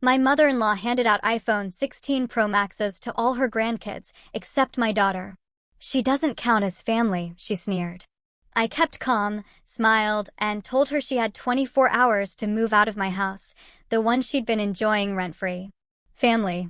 My mother-in-law handed out iPhone 16 Pro Maxes to all her grandkids, except my daughter. She doesn't count as family, she sneered. I kept calm, smiled, and told her she had 24 hours to move out of my house, the one she'd been enjoying rent-free. Family.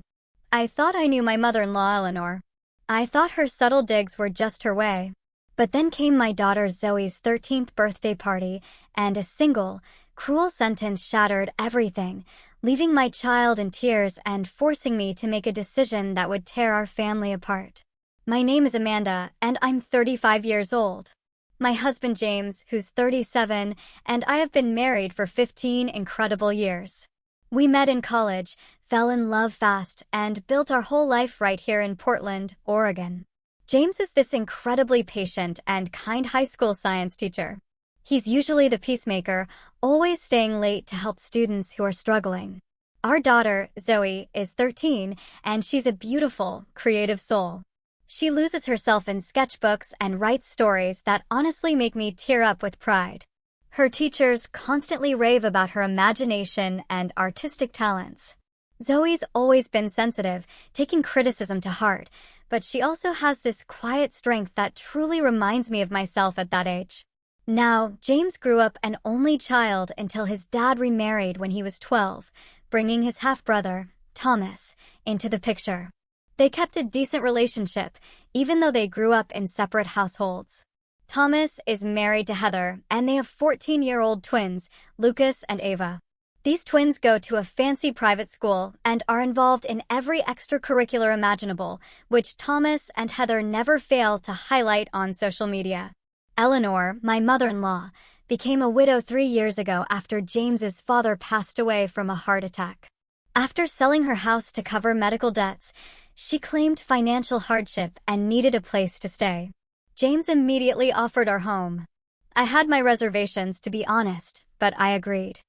I thought I knew my mother-in-law Eleanor. I thought her subtle digs were just her way. But then came my daughter Zoe's 13th birthday party, and a single, cruel sentence shattered everything, leaving my child in tears and forcing me to make a decision that would tear our family apart. My name is Amanda, and I'm 35 years old. My husband James, who's 37, and I have been married for 15 incredible years. We met in college, fell in love fast, and built our whole life right here in Portland, Oregon. James is this incredibly patient and kind high school science teacher. He's usually the peacemaker, always staying late to help students who are struggling. Our daughter, Zoe, is 13, and she's a beautiful, creative soul. She loses herself in sketchbooks and writes stories that honestly make me tear up with pride. Her teachers constantly rave about her imagination and artistic talents. Zoe's always been sensitive, taking criticism to heart, but she also has this quiet strength that truly reminds me of myself at that age. Now, James grew up an only child until his dad remarried when he was 12, bringing his half-brother, Thomas, into the picture. They kept a decent relationship, even though they grew up in separate households. Thomas is married to Heather, and they have 14-year-old twins, Lucas and Ava. These twins go to a fancy private school and are involved in every extracurricular imaginable, which Thomas and Heather never fail to highlight on social media. Eleanor, my mother-in-law, became a widow 3 years ago after James's father passed away from a heart attack. After selling her house to cover medical debts, she claimed financial hardship and needed a place to stay. James immediately offered our home. I had my reservations, to be honest, but I agreed.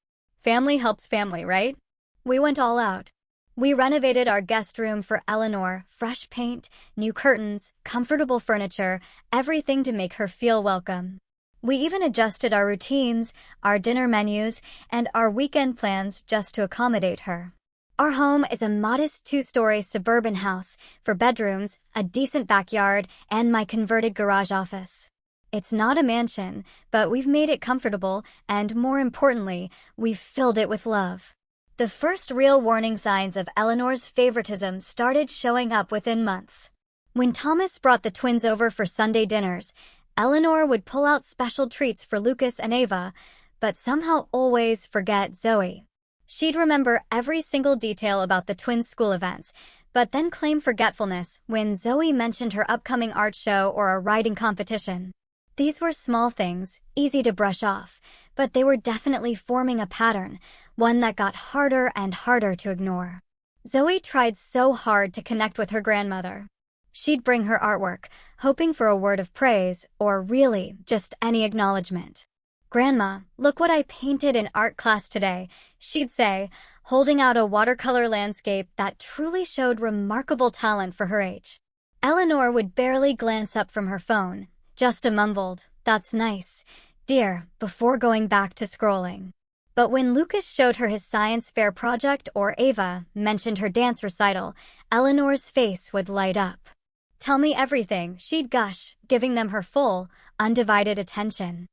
Family helps family, right? We went all out. We renovated our guest room for Eleanor, fresh paint, new curtains, comfortable furniture, everything to make her feel welcome. We even adjusted our routines, our dinner menus, and our weekend plans just to accommodate her. Our home is a modest 2-story suburban house for bedrooms, a decent backyard, and my converted garage office. It's not a mansion, but we've made it comfortable, and more importantly, we've filled it with love. The first real warning signs of Eleanor's favoritism started showing up within months. When Thomas brought the twins over for Sunday dinners, Eleanor would pull out special treats for Lucas and Ava, but somehow always forget Zoe. She'd remember every single detail about the twins' school events, but then claim forgetfulness when Zoe mentioned her upcoming art show or a writing competition. These were small things, easy to brush off, but they were definitely forming a pattern, one that got harder and harder to ignore. Zoe tried so hard to connect with her grandmother. She'd bring her artwork, hoping for a word of praise, or really, just any acknowledgement. "Grandma, look what I painted in art class today," she'd say, holding out a watercolor landscape that truly showed remarkable talent for her age. Eleanor would barely glance up from her phone, just a mumbled, "That's nice, dear," before going back to scrolling. But when Lucas showed her his science fair project or Ava mentioned her dance recital, Eleanor's face would light up. "Tell me everything," she'd gush, giving them her full, undivided attention.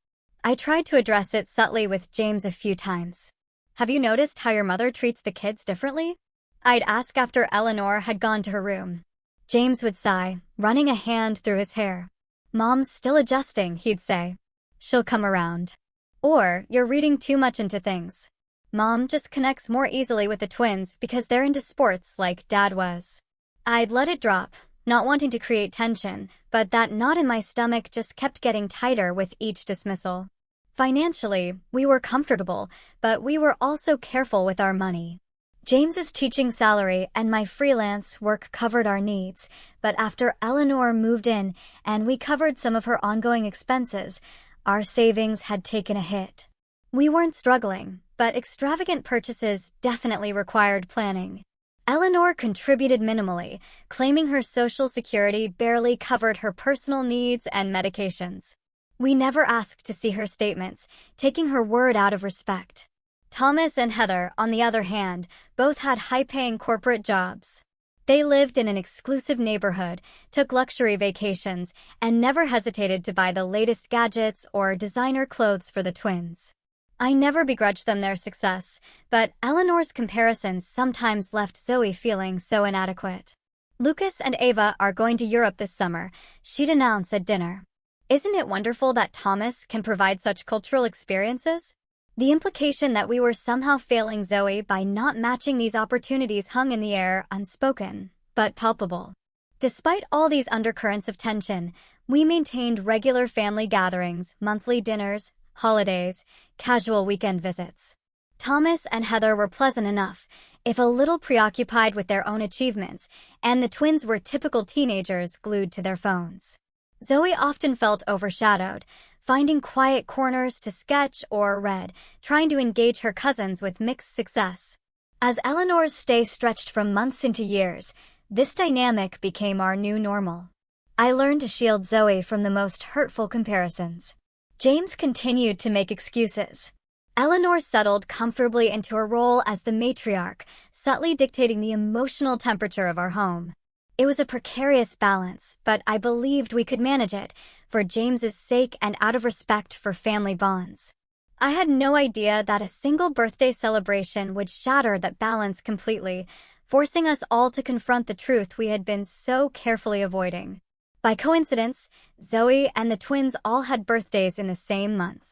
I tried to address it subtly with James a few times. "Have you noticed how your mother treats the kids differently?" I'd ask after Eleanor had gone to her room. James would sigh, running a hand through his hair. "Mom's still adjusting," he'd say. "She'll come around." Or, "You're reading too much into things. Mom just connects more easily with the twins because they're into sports like Dad was." I'd let it drop, not wanting to create tension, but that knot in my stomach just kept getting tighter with each dismissal. Financially, we were comfortable, but we were also careful with our money. James's teaching salary and my freelance work covered our needs, but after Eleanor moved in and we covered some of her ongoing expenses, our savings had taken a hit. We weren't struggling, but extravagant purchases definitely required planning. Eleanor contributed minimally, claiming her Social Security barely covered her personal needs and medications. We never asked to see her statements, taking her word out of respect. Thomas and Heather, on the other hand, both had high-paying corporate jobs. They lived in an exclusive neighborhood, took luxury vacations, and never hesitated to buy the latest gadgets or designer clothes for the twins. I never begrudged them their success, but Eleanor's comparisons sometimes left Zoe feeling so inadequate. "Lucas and Ava are going to Europe this summer," she'd announce at dinner. "Isn't it wonderful that Thomas can provide such cultural experiences?" The implication that we were somehow failing Zoe by not matching these opportunities hung in the air, unspoken, but palpable. Despite all these undercurrents of tension, we maintained regular family gatherings, monthly dinners, holidays, casual weekend visits. Thomas and Heather were pleasant enough, if a little preoccupied with their own achievements, and the twins were typical teenagers glued to their phones. Zoe often felt overshadowed, finding quiet corners to sketch or read, trying to engage her cousins with mixed success. As Eleanor's stay stretched from months into years, this dynamic became our new normal. I learned to shield Zoe from the most hurtful comparisons. James continued to make excuses. Eleanor settled comfortably into her role as the matriarch, subtly dictating the emotional temperature of our home. It was a precarious balance, but I believed we could manage it, for James's sake and out of respect for family bonds. I had no idea that a single birthday celebration would shatter that balance completely, forcing us all to confront the truth we had been so carefully avoiding. By coincidence, Zoe and the twins all had birthdays in the same month.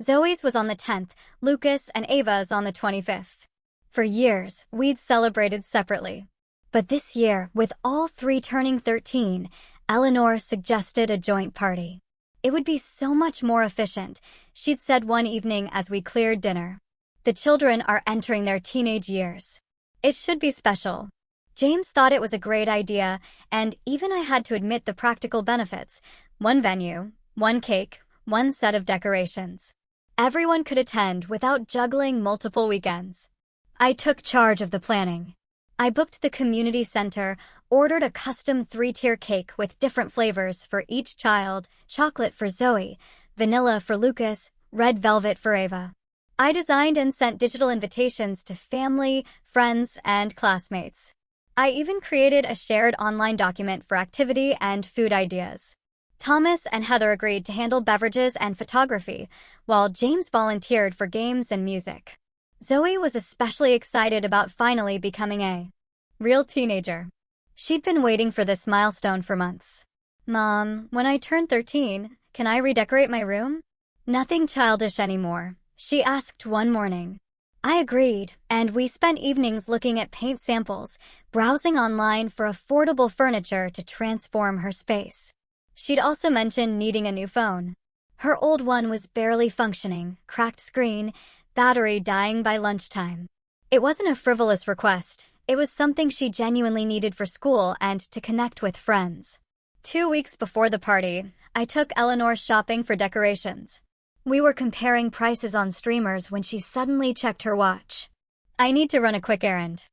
Zoe's was on the 10th, Lucas and Ava's on the 25th. For years, we'd celebrated separately. But this year, with all three turning 13, Eleanor suggested a joint party. "It would be so much more efficient," she'd said one evening as we cleared dinner. "The children are entering their teenage years. It should be special." James thought it was a great idea, and even I had to admit the practical benefits. One venue, one cake, one set of decorations. Everyone could attend without juggling multiple weekends. I took charge of the planning. I booked the community center, ordered a custom 3-tier cake with different flavors for each child, chocolate for Zoe, vanilla for Lucas, red velvet for Ava. I designed and sent digital invitations to family, friends, and classmates. I even created a shared online document for activity and food ideas. Thomas and Heather agreed to handle beverages and photography, while James volunteered for games and music. Zoe was especially excited about finally becoming a real teenager. She'd been waiting for this milestone for months. "Mom, when I turn 13, can I redecorate my room?" "Nothing childish anymore," she asked one morning. I agreed, and we spent evenings looking at paint samples, browsing online for affordable furniture to transform her space. She'd also mentioned needing a new phone. Her old one was barely functioning, cracked screen, battery dying by lunchtime. It wasn't a frivolous request. It was something she genuinely needed for school and to connect with friends. 2 weeks before the party, I took Eleanor shopping for decorations. We were comparing prices on streamers when she suddenly checked her watch. "I need to run a quick errand.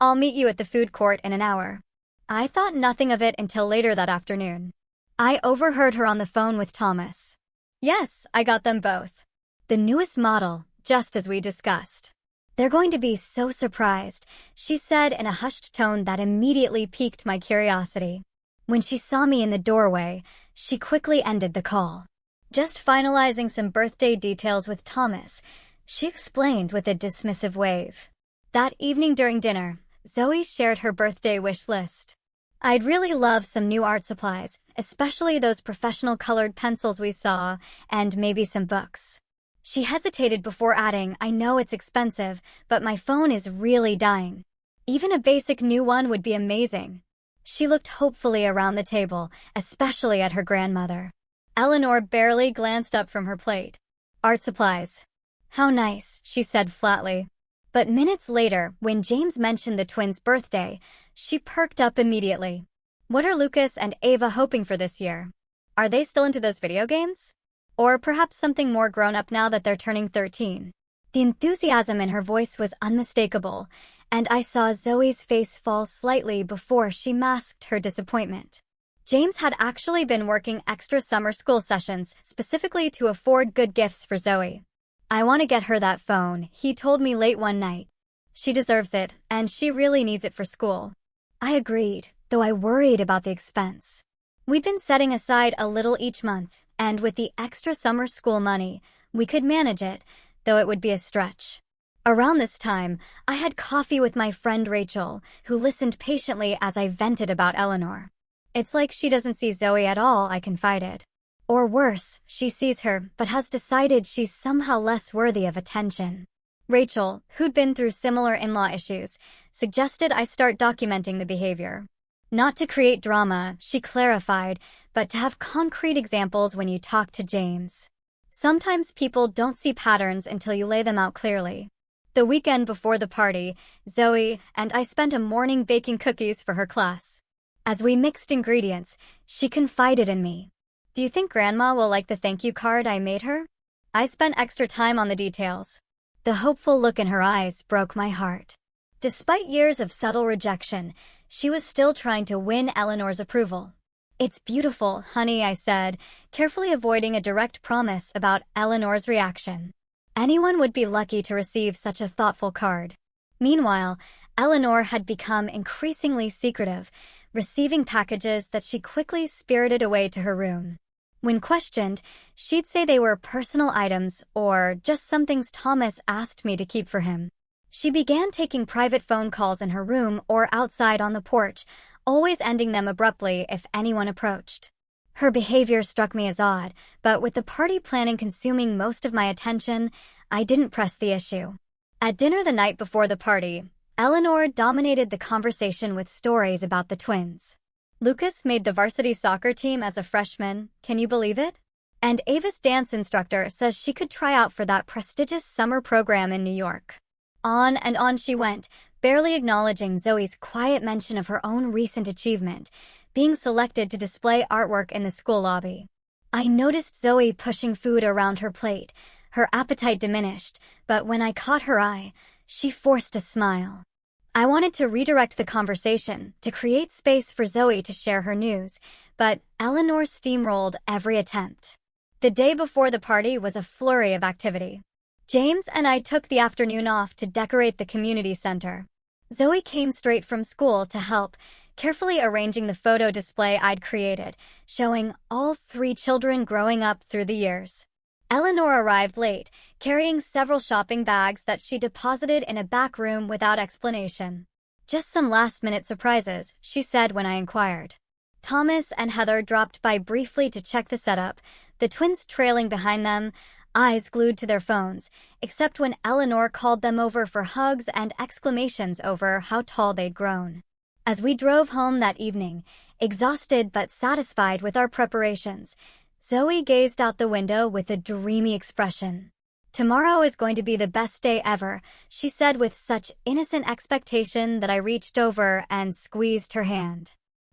I'll meet you at the food court in an hour." I thought nothing of it until later that afternoon. I overheard her on the phone with Thomas. "Yes, I got them both. The newest model, just as we discussed. They're going to be so surprised," she said in a hushed tone that immediately piqued my curiosity. When she saw me in the doorway, she quickly ended the call. "Just finalizing some birthday details with Thomas," she explained with a dismissive wave. That evening during dinner, Zoe shared her birthday wish list. "I'd really love some new art supplies, especially those professional colored pencils we saw, and maybe some books." She hesitated before adding, "I know it's expensive, but my phone is really dying. Even a basic new one would be amazing." She looked hopefully around the table, especially at her grandmother. Eleanor barely glanced up from her plate. "Art supplies. How nice," she said flatly. But minutes later, when James mentioned the twins' birthday, she perked up immediately. "What are Lucas and Ava hoping for this year? Are they still into those video games? Or perhaps something more grown-up now that they're turning 13? The enthusiasm in her voice was unmistakable, and I saw Zoe's face fall slightly before she masked her disappointment. James had actually been working extra summer school sessions specifically to afford good gifts for Zoe. I want to get her that phone, he told me late one night. She deserves it, and she really needs it for school. I agreed, though I worried about the expense. We'd been setting aside a little each month, and with the extra summer school money, we could manage it, though it would be a stretch. Around this time, I had coffee with my friend Rachel, who listened patiently as I vented about Eleanor. It's like she doesn't see Zoe at all, I confided. Or worse, she sees her, but has decided she's somehow less worthy of attention. Rachel, who'd been through similar in-law issues, suggested I start documenting the behavior. Not to create drama, she clarified, but to have concrete examples when you talk to James. Sometimes people don't see patterns until you lay them out clearly. The weekend before the party, Zoe and I spent a morning baking cookies for her class. As we mixed ingredients, she confided in me. Do you think Grandma will like the thank you card I made her? I spent extra time on the details. The hopeful look in her eyes broke my heart. Despite years of subtle rejection, she was still trying to win Eleanor's approval. It's beautiful, honey, I said, carefully avoiding a direct promise about Eleanor's reaction. Anyone would be lucky to receive such a thoughtful card. Meanwhile, Eleanor had become increasingly secretive, receiving packages that she quickly spirited away to her room. When questioned, she'd say they were personal items or just some things Thomas asked me to keep for him. She began taking private phone calls in her room or outside on the porch, always ending them abruptly if anyone approached. Her behavior struck me as odd, but with the party planning consuming most of my attention, I didn't press the issue. At dinner the night before the party, Eleanor dominated the conversation with stories about the twins. Lucas made the varsity soccer team as a freshman, can you believe it? And Ava's dance instructor says she could try out for that prestigious summer program in New York. On and on she went, barely acknowledging Zoe's quiet mention of her own recent achievement, being selected to display artwork in the school lobby. I noticed Zoe pushing food around her plate. Her appetite diminished, but when I caught her eye, she forced a smile. I wanted to redirect the conversation, to create space for Zoe to share her news, but Eleanor steamrolled every attempt. The day before the party was a flurry of activity. James and I took the afternoon off to decorate the community center. Zoe came straight from school to help, carefully arranging the photo display I'd created, showing all 3 children growing up through the years. Eleanor arrived late, carrying several shopping bags that she deposited in a back room without explanation. Just some last-minute surprises, she said when I inquired. Thomas and Heather dropped by briefly to check the setup, the twins trailing behind them, eyes glued to their phones, except when Eleanor called them over for hugs and exclamations over how tall they'd grown. As we drove home that evening, exhausted but satisfied with our preparations, Zoe gazed out the window with a dreamy expression. Tomorrow is going to be the best day ever, she said with such innocent expectation that I reached over and squeezed her hand.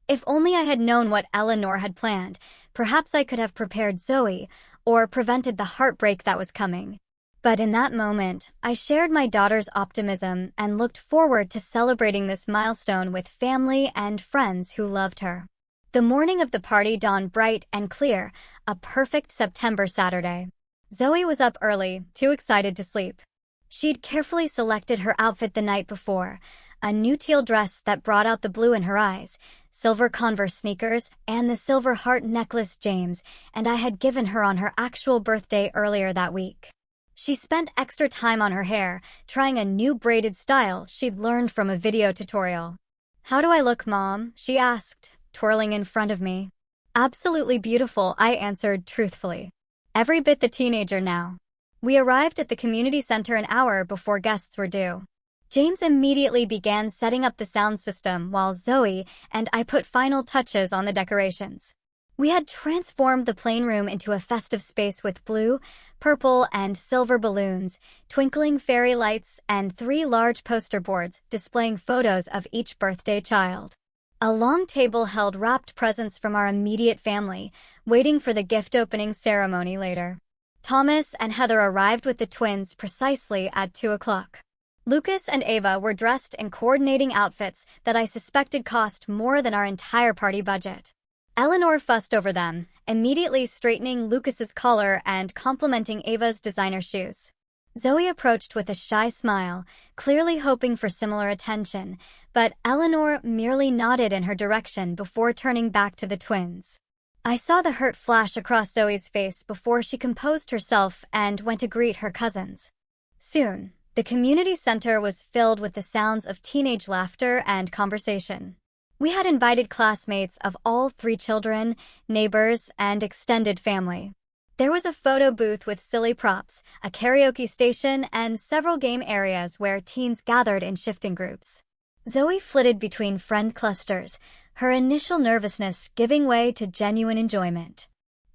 If only I had known what Eleanor had planned, perhaps I could have prepared Zoe or prevented the heartbreak that was coming. But in that moment, I shared my daughter's optimism and looked forward to celebrating this milestone with family and friends who loved her. The morning of the party dawned bright and clear, a perfect September Saturday. Zoe was up early, too excited to sleep. She'd carefully selected her outfit the night before, a new teal dress that brought out the blue in her eyes, silver Converse sneakers, and the silver heart necklace James and I had given her on her actual birthday earlier that week. She spent extra time on her hair, trying a new braided style she'd learned from a video tutorial. "How do I look, Mom?" she asked, twirling in front of me. "Absolutely beautiful," I answered truthfully. Every bit the teenager now. We arrived at the community center an hour before guests were due. James immediately began setting up the sound system while Zoe and I put final touches on the decorations. We had transformed the playroom into a festive space with blue, purple, and silver balloons, twinkling fairy lights, and 3 large poster boards displaying photos of each birthday child. A long table held wrapped presents from our immediate family, waiting for the gift-opening ceremony later. Thomas and Heather arrived with the twins precisely at 2 o'clock. Lucas and Ava were dressed in coordinating outfits that I suspected cost more than our entire party budget. Eleanor fussed over them, immediately straightening Lucas's collar and complimenting Ava's designer shoes. Zoe approached with a shy smile, clearly hoping for similar attention, but Eleanor merely nodded in her direction before turning back to the twins. I saw the hurt flash across Zoe's face before she composed herself and went to greet her cousins. Soon, the community center was filled with the sounds of teenage laughter and conversation. We had invited classmates of all 3 children, neighbors, and extended family. There was a photo booth with silly props, a karaoke station, and several game areas where teens gathered in shifting groups. Zoe flitted between friend clusters, her initial nervousness giving way to genuine enjoyment.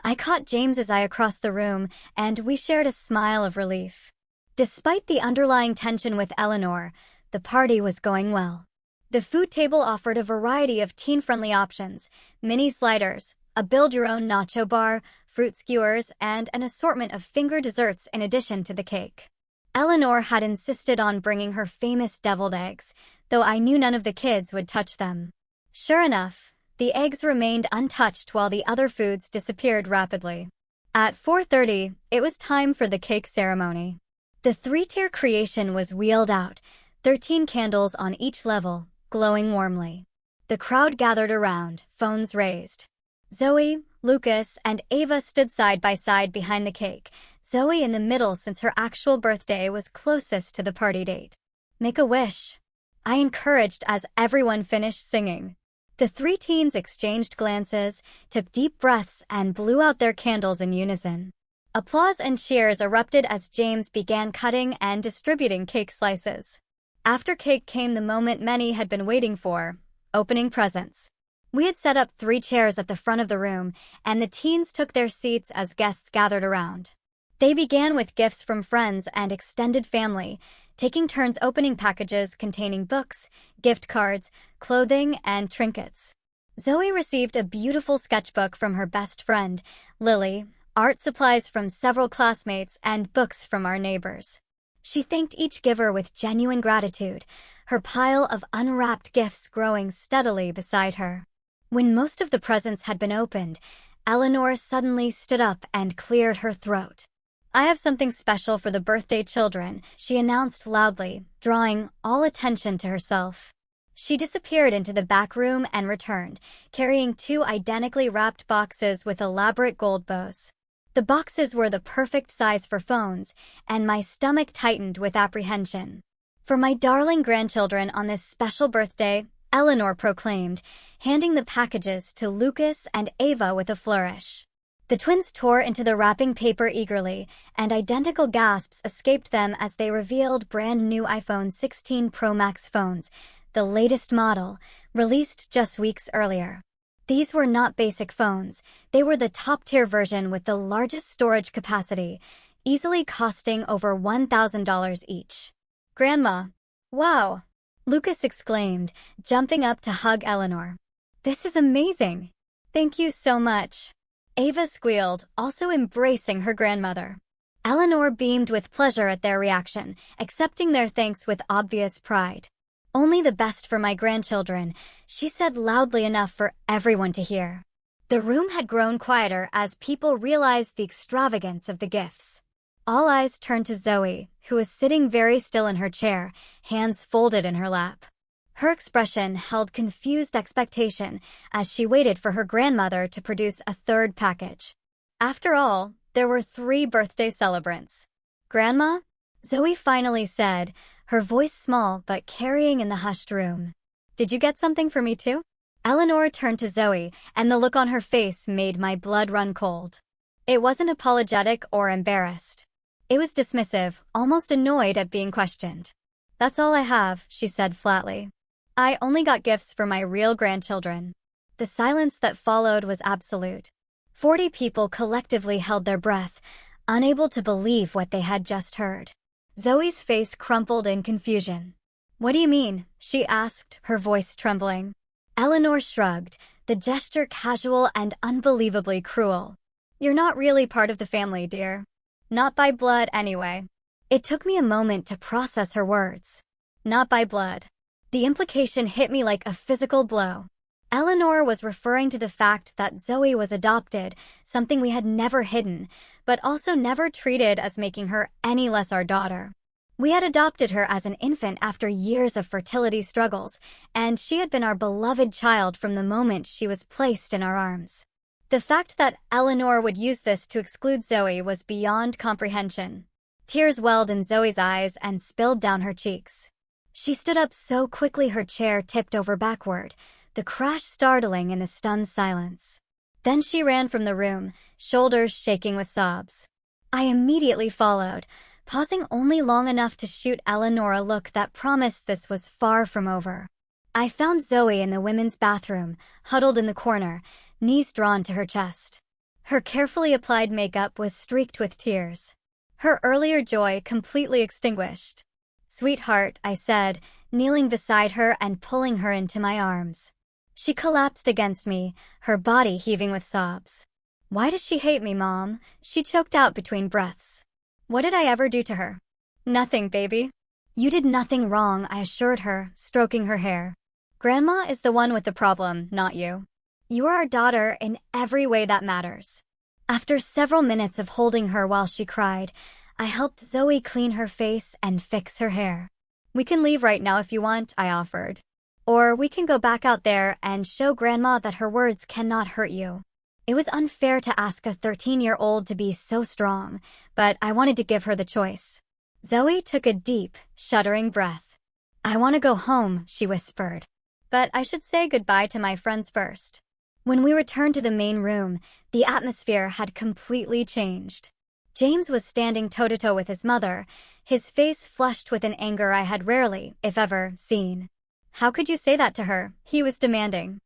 I caught James's eye across the room, and we shared a smile of relief. Despite the underlying tension with Eleanor, the party was going well. The food table offered a variety of teen-friendly options: mini sliders, a build-your-own nacho bar, fruit skewers, and an assortment of finger desserts in addition to the cake. Eleanor had insisted on bringing her famous deviled eggs, though I knew none of the kids would touch them. Sure enough, the eggs remained untouched while the other foods disappeared rapidly. At 4:30, it was time for the cake ceremony. The 3-tier creation was wheeled out, 13 candles on each level, glowing warmly. The crowd gathered around, phones raised. Zoe, Lucas, and Ava stood side by side behind the cake, Zoe in the middle since her actual birthday was closest to the party date. "Make a wish," I encouraged as everyone finished singing. The 3 teens exchanged glances, took deep breaths, and blew out their candles in unison. Applause and cheers erupted as James began cutting and distributing cake slices. After cake came the moment many had been waiting for: opening presents. We had set up 3 chairs at the front of the room, and the teens took their seats as guests gathered around. They began with gifts from friends and extended family, taking turns opening packages containing books, gift cards, clothing, and trinkets. Zoe received a beautiful sketchbook from her best friend, Lily, art supplies from several classmates, and books from our neighbors. She thanked each giver with genuine gratitude, her pile of unwrapped gifts growing steadily beside her. When most of the presents had been opened, Eleanor suddenly stood up and cleared her throat. "I have something special for the birthday children," she announced loudly, drawing all attention to herself. She disappeared into the back room and returned, carrying 2 identically wrapped boxes with elaborate gold bows. The boxes were the perfect size for phones, and my stomach tightened with apprehension. "For my darling grandchildren on this special birthday," Eleanor proclaimed, handing the packages to Lucas and Ava with a flourish. The twins tore into the wrapping paper eagerly, and identical gasps escaped them as they revealed brand new iPhone 16 Pro Max phones, the latest model, released just weeks earlier. These were not basic phones, they were the top-tier version with the largest storage capacity, easily costing over $1,000 each. "Grandma!" "Wow!" Lucas exclaimed, jumping up to hug Eleanor. "This is amazing!" "Thank you so much," Ava squealed, also embracing her grandmother. Eleanor beamed with pleasure at their reaction, accepting their thanks with obvious pride. "Only the best for my grandchildren," she said loudly enough for everyone to hear. The room had grown quieter as people realized the extravagance of the gifts. All eyes turned to Zoe, who was sitting very still in her chair, hands folded in her lap. Her expression held confused expectation as she waited for her grandmother to produce a 3rd package. After all, there were 3 birthday celebrants. "Grandma?" Zoe finally said, her voice small but carrying in the hushed room. "Did you get something for me too?" Eleanor turned to Zoe, and the look on her face made my blood run cold. It wasn't apologetic or embarrassed. It was dismissive, almost annoyed at being questioned. "That's all I have," she said flatly. "I only got gifts for my real grandchildren." The silence that followed was absolute. 40 people collectively held their breath, unable to believe what they had just heard. Zoe's face crumpled in confusion. "What do you mean?" she asked, her voice trembling. Eleanor shrugged, the gesture casual and unbelievably cruel. "You're not really part of the family, dear. Not by blood, anyway." It took me a moment to process her words. Not by blood. The implication hit me like a physical blow. Eleanor was referring to the fact that Zoe was adopted, something we had never hidden, but also never treated as making her any less our daughter. We had adopted her as an infant after years of fertility struggles, and she had been our beloved child from the moment she was placed in our arms. The fact that Eleanor would use this to exclude Zoe was beyond comprehension. Tears welled in Zoe's eyes and spilled down her cheeks. She stood up so quickly her chair tipped over backward, the crash startling in the stunned silence. Then she ran from the room, shoulders shaking with sobs. I immediately followed, pausing only long enough to shoot Eleanor a look that promised this was far from over. I found Zoe in the women's bathroom, huddled in the corner, knees drawn to her chest. Her carefully applied makeup was streaked with tears. Her earlier joy completely extinguished. "Sweetheart," I said, kneeling beside her and pulling her into my arms. She collapsed against me, her body heaving with sobs. "Why does she hate me, Mom?" she choked out between breaths. "What did I ever do to her?" "Nothing, baby." "You did nothing wrong," I assured her, stroking her hair. "Grandma is the one with the problem, not you. You are our daughter in every way that matters." After several minutes of holding her while she cried, I helped Zoe clean her face and fix her hair. "We can leave right now if you want," I offered. "Or we can go back out there and show Grandma that her words cannot hurt you." It was unfair to ask a 13-year-old to be so strong, but I wanted to give her the choice. Zoe took a deep, shuddering breath. "I want to go home," she whispered. "But I should say goodbye to my friends first." When we returned to the main room, the atmosphere had completely changed. James was standing toe-to-toe with his mother, his face flushed with an anger I had rarely, if ever, seen. "How could you say that to her?" he was demanding.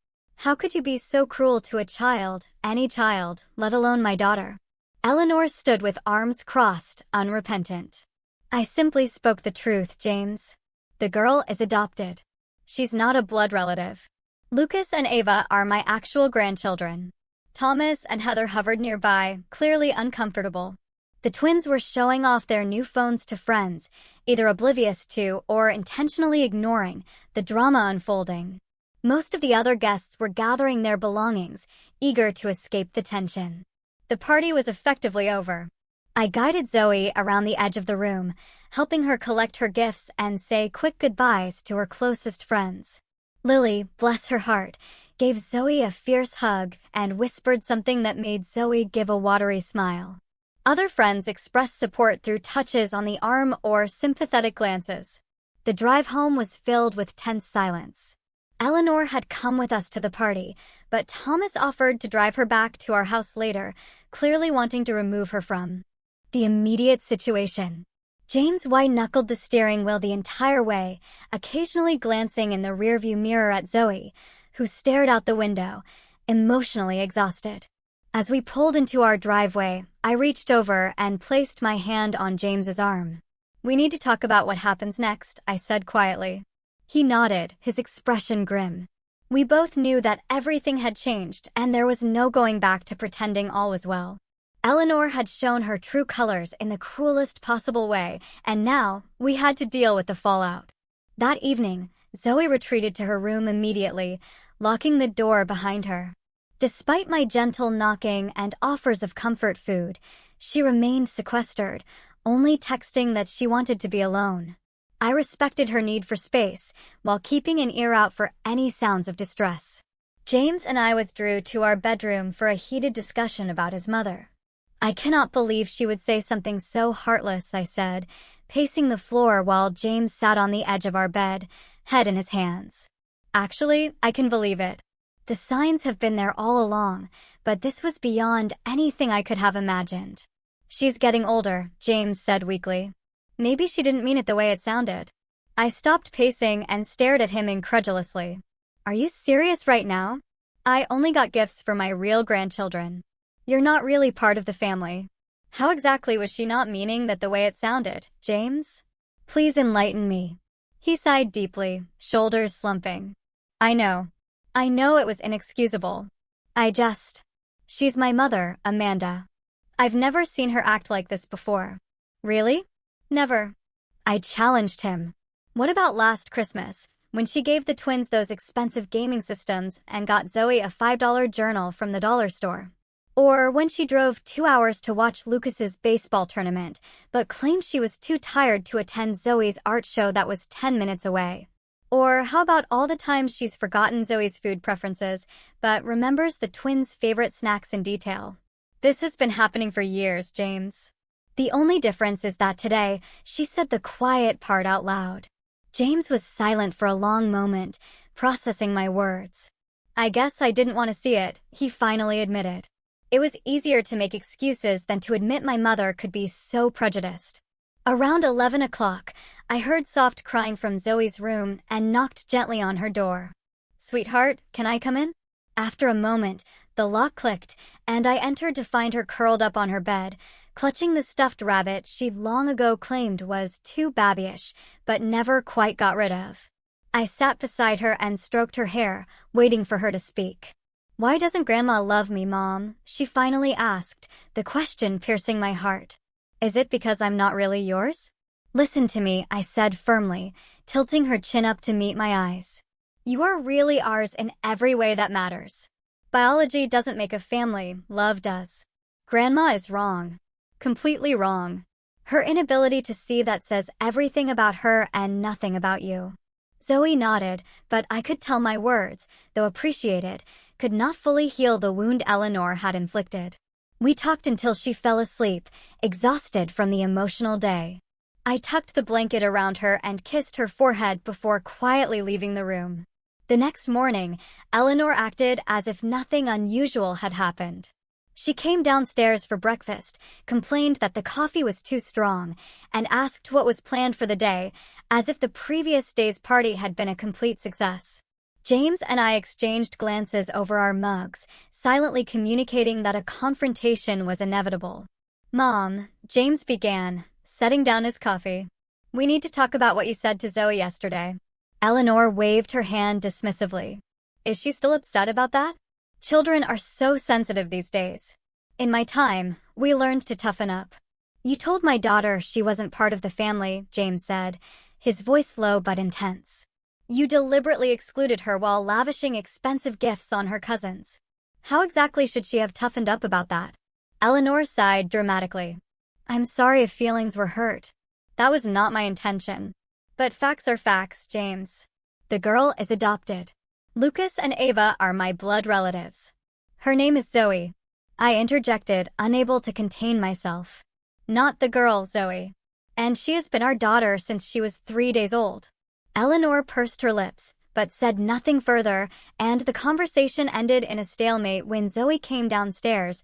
"How could you be so cruel to a child, any child, let alone my daughter?" Eleanor stood with arms crossed, unrepentant. "I simply spoke the truth, James. The girl is adopted. She's not a blood relative. Lucas and Ava are my actual grandchildren." Thomas and Heather hovered nearby, clearly uncomfortable. The twins were showing off their new phones to friends, either oblivious to or intentionally ignoring the drama unfolding. Most of the other guests were gathering their belongings, eager to escape the tension. The party was effectively over. I guided Zoe around the edge of the room, helping her collect her gifts and say quick goodbyes to her closest friends. Lily, bless her heart, gave Zoe a fierce hug and whispered something that made Zoe give a watery smile. Other friends expressed support through touches on the arm or sympathetic glances. The drive home was filled with tense silence. Eleanor had come with us to the party, but Thomas offered to drive her back to our house later, clearly wanting to remove her from the immediate situation. James white-knuckled the steering wheel the entire way, occasionally glancing in the rearview mirror at Zoe, who stared out the window, emotionally exhausted. As we pulled into our driveway, I reached over and placed my hand on James's arm. "We need to talk about what happens next," I said quietly. He nodded, his expression grim. We both knew that everything had changed and there was no going back to pretending all was well. Eleanor had shown her true colors in the cruelest possible way, and now we had to deal with the fallout. That evening, Zoe retreated to her room immediately, locking the door behind her. Despite my gentle knocking and offers of comfort food, she remained sequestered, only texting that she wanted to be alone. I respected her need for space, while keeping an ear out for any sounds of distress. James and I withdrew to our bedroom for a heated discussion about his mother. "I cannot believe she would say something so heartless," I said, pacing the floor while James sat on the edge of our bed, head in his hands. "Actually, I can believe it. The signs have been there all along, but this was beyond anything I could have imagined." "She's getting older," James said weakly. "Maybe she didn't mean it the way it sounded." I stopped pacing and stared at him incredulously. "Are you serious right now? I only got gifts for my real grandchildren. You're not really part of the family." "How exactly was she not meaning that the way it sounded, James? Please enlighten me." He sighed deeply, shoulders slumping. I know it was inexcusable. She's my mother, Amanda. I've never seen her act like this before." "Really?" "Never." I challenged him. "What about last Christmas, when she gave the twins those expensive gaming systems and got Zoe a $5 journal from the dollar store. Or when she drove 2 hours to watch Lucas's baseball tournament, but claimed she was too tired to attend Zoe's art show that was 10 minutes away. Or how about all the times she's forgotten Zoe's food preferences, but remembers the twins' favorite snacks in detail? This has been happening for years, James. The only difference is that today, she said the quiet part out loud. James was silent for a long moment, processing my words. I guess I didn't want to see it, he finally admitted. It was easier to make excuses than to admit my mother could be so prejudiced. Around 11 o'clock, I heard soft crying from Zoe's room and knocked gently on her door. "Sweetheart, can I come in?" After a moment, the lock clicked, and I entered to find her curled up on her bed, clutching the stuffed rabbit she'd long ago claimed was too babyish, but never quite got rid of. I sat beside her and stroked her hair, waiting for her to speak. "Why doesn't Grandma love me, Mom?" she finally asked, the question piercing my heart. "Is it because I'm not really yours?" "Listen to me," I said firmly, tilting her chin up to meet my eyes. "You are really ours in every way that matters. Biology doesn't make a family, love does. Grandma is wrong. Completely wrong. Her inability to see that says everything about her and nothing about you." Zoe nodded, but I could tell my words, though appreciated, could not fully heal the wound Eleanor had inflicted. We talked until she fell asleep, exhausted from the emotional day. I tucked the blanket around her and kissed her forehead before quietly leaving the room. The next morning, Eleanor acted as if nothing unusual had happened. She came downstairs for breakfast, complained that the coffee was too strong, and asked what was planned for the day, as if the previous day's party had been a complete success. James and I exchanged glances over our mugs, silently communicating that a confrontation was inevitable. "Mom," James began, setting down his coffee. "We need to talk about what you said to Zoe yesterday." Eleanor waved her hand dismissively. "Is she still upset about that?" Children are so sensitive these days. "In my time, we learned to toughen up." "You told my daughter she wasn't part of the family," James said, his voice low but intense. "You deliberately excluded her while lavishing expensive gifts on her cousins. How exactly should she have toughened up about that?" Eleanor sighed dramatically. "I'm sorry if feelings were hurt. That was not my intention. But facts are facts, James. The girl is adopted. Lucas and Ava are my blood relatives. Her name is Zoe." I interjected, unable to contain myself. "Not the girl, Zoe. And she has been our daughter since she was 3 days old." Eleanor pursed her lips, but said nothing further, and the conversation ended in a stalemate when Zoe came downstairs,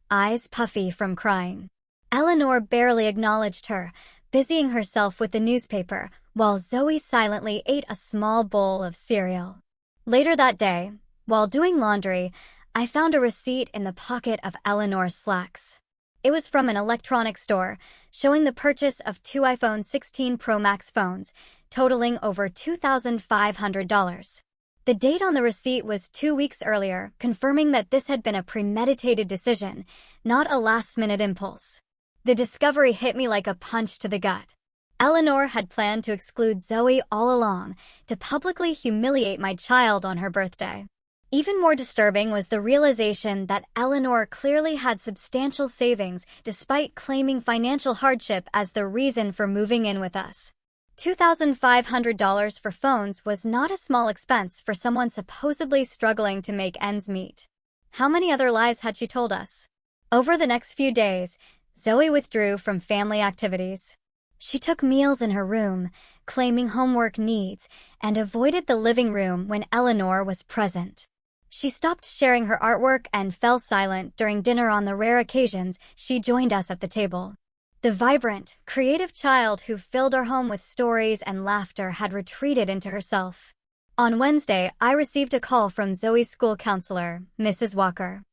eyes puffy from crying. Eleanor barely acknowledged her, busying herself with the newspaper, while Zoe silently ate a small bowl of cereal. Later that day, while doing laundry, I found a receipt in the pocket of Eleanor's slacks. It was from an electronics store, showing the purchase of 2 iPhone 16 Pro Max phones, totaling over $2,500. The date on the receipt was 2 weeks earlier, confirming that this had been a premeditated decision, not a last-minute impulse. The discovery hit me like a punch to the gut. Eleanor had planned to exclude Zoe all along, to publicly humiliate my child on her birthday. Even more disturbing was the realization that Eleanor clearly had substantial savings despite claiming financial hardship as the reason for moving in with us. $2,500 for phones was not a small expense for someone supposedly struggling to make ends meet. How many other lies had she told us? Over the next few days, Zoe withdrew from family activities. She took meals in her room, claiming homework needs, and avoided the living room when Eleanor was present. She stopped sharing her artwork and fell silent during dinner on the rare occasions she joined us at the table. The vibrant, creative child who filled our home with stories and laughter had retreated into herself. On Wednesday, I received a call from Zoe's school counselor, Mrs. Walker.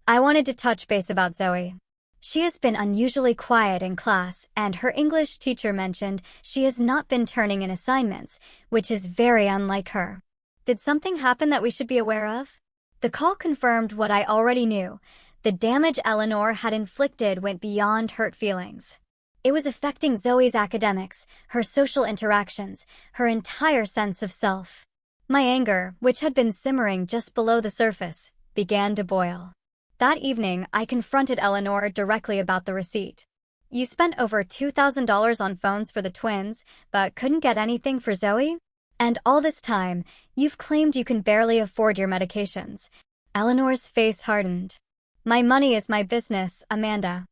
I wanted to touch base about Zoe. She has been unusually quiet in class, and her English teacher mentioned she has not been turning in assignments, which is very unlike her. Did something happen that we should be aware of? The call confirmed what I already knew. The damage Eleanor had inflicted went beyond hurt feelings. It was affecting Zoe's academics, her social interactions, her entire sense of self. My anger, which had been simmering just below the surface, began to boil. That evening, I confronted Eleanor directly about the receipt. You spent over $2,000 on phones for the twins, but couldn't get anything for Zoe? And all this time, you've claimed you can barely afford your medications. Eleanor's face hardened. My money is my business, Amanda.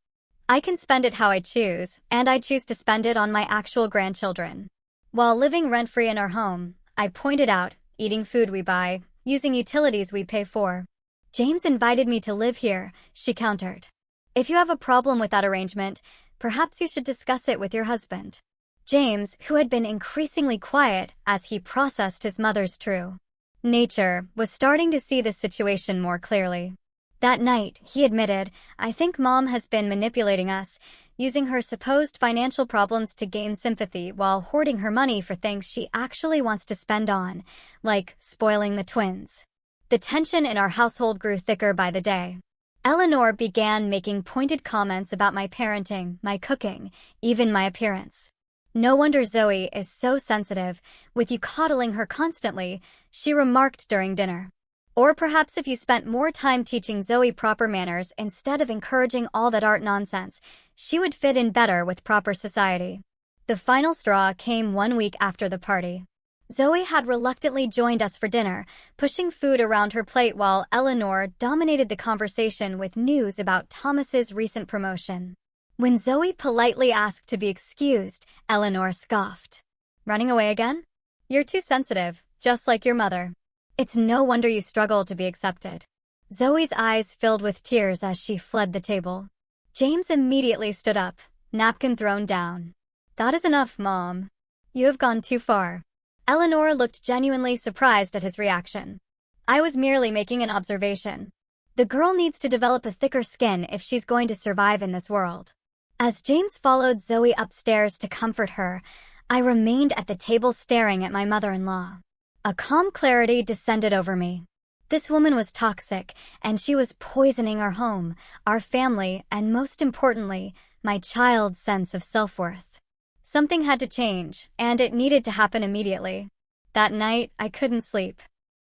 I can spend it how I choose, and I choose to spend it on my actual grandchildren. While living rent-free in our home, I pointed out, eating food we buy, using utilities we pay for. James invited me to live here, she countered. If you have a problem with that arrangement, perhaps you should discuss it with your husband. James, who had been increasingly quiet as he processed his mother's true nature, was starting to see the situation more clearly. That night, he admitted, I think Mom has been manipulating us, using her supposed financial problems to gain sympathy while hoarding her money for things she actually wants to spend on, like spoiling the twins. The tension in our household grew thicker by the day. Eleanor began making pointed comments about my parenting, my cooking, even my appearance. No wonder Zoe is so sensitive, with you coddling her constantly, she remarked during dinner. Or perhaps if you spent more time teaching Zoe proper manners instead of encouraging all that art nonsense, she would fit in better with proper society. The final straw came 1 week after the party. Zoe had reluctantly joined us for dinner, pushing food around her plate while Eleanor dominated the conversation with news about Thomas's recent promotion. When Zoe politely asked to be excused, Eleanor scoffed. Running away again? You're too sensitive, just like your mother. It's no wonder you struggle to be accepted. Zoe's eyes filled with tears as she fled the table. James immediately stood up, napkin thrown down. That is enough, Mom. You have gone too far. Eleanor looked genuinely surprised at his reaction. I was merely making an observation. The girl needs to develop a thicker skin if she's going to survive in this world. As James followed Zoe upstairs to comfort her, I remained at the table staring at my mother-in-law. A calm clarity descended over me. This woman was toxic, and she was poisoning our home, our family, and most importantly, my child's sense of self-worth. Something had to change, and it needed to happen immediately. That night, I couldn't sleep.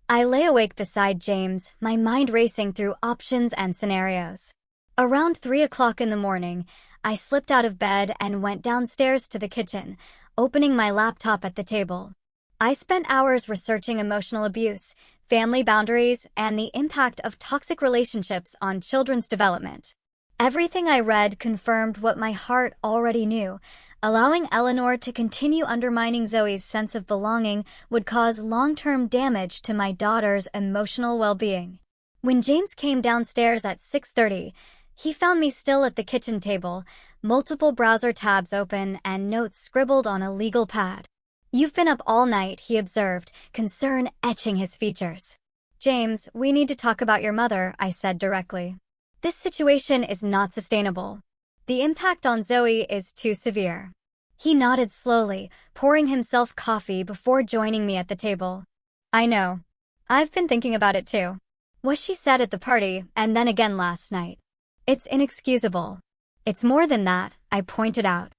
I lay awake beside James, my mind racing through options and scenarios. Around 3 o'clock in the morning, I slipped out of bed and went downstairs to the kitchen, opening my laptop at the table. I spent hours researching emotional abuse, family boundaries, and the impact of toxic relationships on children's development. Everything I read confirmed what my heart already knew. Allowing Eleanor to continue undermining Zoe's sense of belonging would cause long-term damage to my daughter's emotional well-being. When James came downstairs at 6:30, he found me still at the kitchen table, multiple browser tabs open and notes scribbled on a legal pad. You've been up all night, he observed, concern etching his features. James, we need to talk about your mother, I said directly. This situation is not sustainable. The impact on Zoe is too severe. He nodded slowly, pouring himself coffee before joining me at the table. I know. I've been thinking about it too. What she said at the party, and then again last night. It's inexcusable. It's more than that, I pointed out.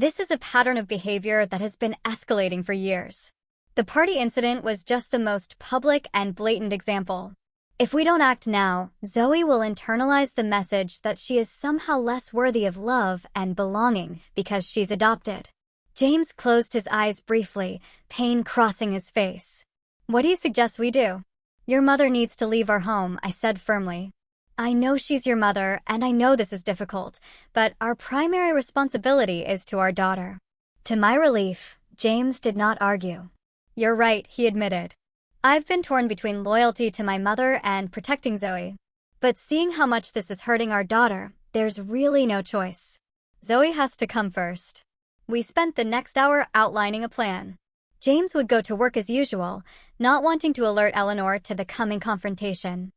This is a pattern of behavior that has been escalating for years. The party incident was just the most public and blatant example. If we don't act now, Zoe will internalize the message that she is somehow less worthy of love and belonging because she's adopted. James closed his eyes briefly, pain crossing his face. What do you suggest we do? Your mother needs to leave our home, I said firmly. I know she's your mother, and I know this is difficult, but our primary responsibility is to our daughter. To my relief, James did not argue. You're right, he admitted. I've been torn between loyalty to my mother and protecting Zoe. But seeing how much this is hurting our daughter, there's really no choice. Zoe has to come first. We spent the next hour outlining a plan. James would go to work as usual, not wanting to alert Eleanor to the coming confrontation.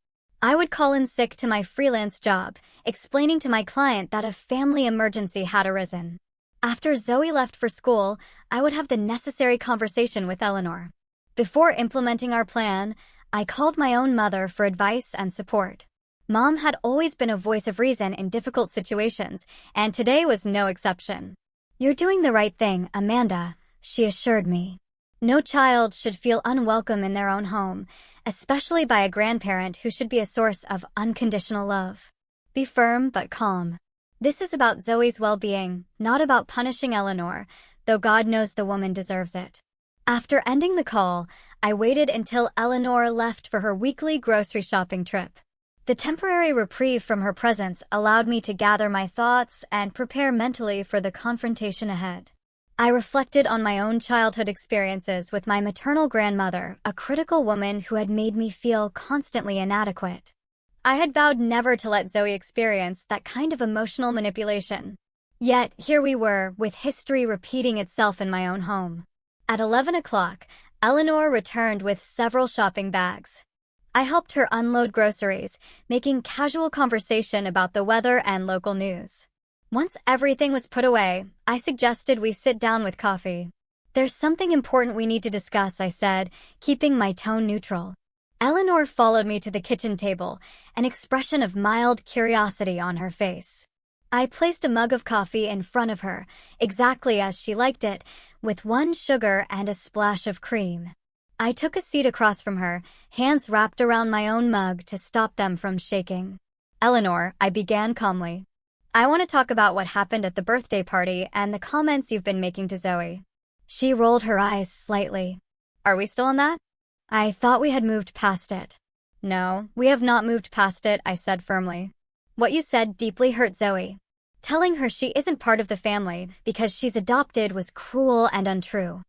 I would call in sick to my freelance job, explaining to my client that a family emergency had arisen. After Zoe left for school, I would have the necessary conversation with Eleanor. Before implementing our plan, I called my own mother for advice and support. Mom had always been a voice of reason in difficult situations, and today was no exception. You're doing the right thing, Amanda, she assured me. No child should feel unwelcome in their own home, especially by a grandparent who should be a source of unconditional love. Be firm but calm. This is about Zoe's well-being, not about punishing Eleanor, though God knows the woman deserves it. After ending the call, I waited until Eleanor left for her weekly grocery shopping trip. The temporary reprieve from her presence allowed me to gather my thoughts and prepare mentally for the confrontation ahead. I reflected on my own childhood experiences with my maternal grandmother, a critical woman who had made me feel constantly inadequate. I had vowed never to let Zoe experience that kind of emotional manipulation. Yet, here we were, with history repeating itself in my own home. At 11 o'clock, Eleanor returned with several shopping bags. I helped her unload groceries, making casual conversation about the weather and local news. Once everything was put away, I suggested we sit down with coffee. There's something important we need to discuss, I said, keeping my tone neutral. Eleanor followed me to the kitchen table, an expression of mild curiosity on her face. I placed a mug of coffee in front of her, exactly as she liked it, with 1 sugar and a splash of cream. I took a seat across from her, hands wrapped around my own mug to stop them from shaking. Eleanor, I began calmly. I want to talk about what happened at the birthday party and the comments you've been making to Zoe. She rolled her eyes slightly. Are we still on that? I thought we had moved past it. No, we have not moved past it, I said firmly. What you said deeply hurt Zoe. Telling her she isn't part of the family because she's adopted was cruel and untrue.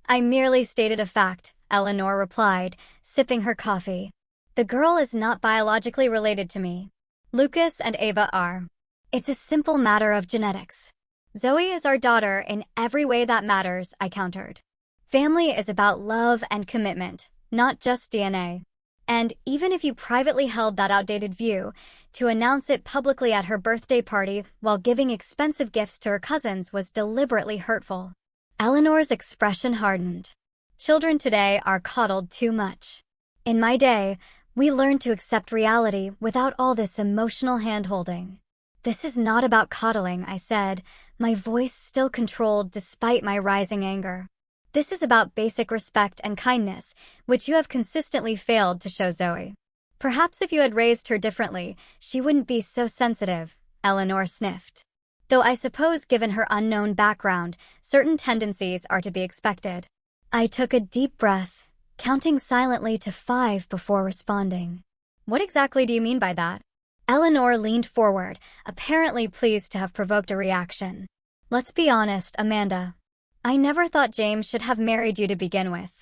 I merely stated a fact, Eleanor replied, sipping her coffee. The girl is not biologically related to me. Lucas and Ava are. It's a simple matter of genetics. Zoe is our daughter in every way that matters, I countered. Family is about love and commitment, not just DNA. And even if you privately held that outdated view, to announce it publicly at her birthday party while giving expensive gifts to her cousins was deliberately hurtful. Eleanor's expression hardened. Children today are coddled too much. In my day, we learned to accept reality without all this emotional hand-holding. This is not about coddling, I said, my voice still controlled despite my rising anger. This is about basic respect and kindness, which you have consistently failed to show Zoe. Perhaps if you had raised her differently, she wouldn't be so sensitive, Eleanor sniffed. Though I suppose given her unknown background, certain tendencies are to be expected. I took a deep breath, counting silently to 5 before responding. What exactly do you mean by that? Eleanor leaned forward, apparently pleased to have provoked a reaction. Let's be honest, Amanda. I never thought James should have married you to begin with.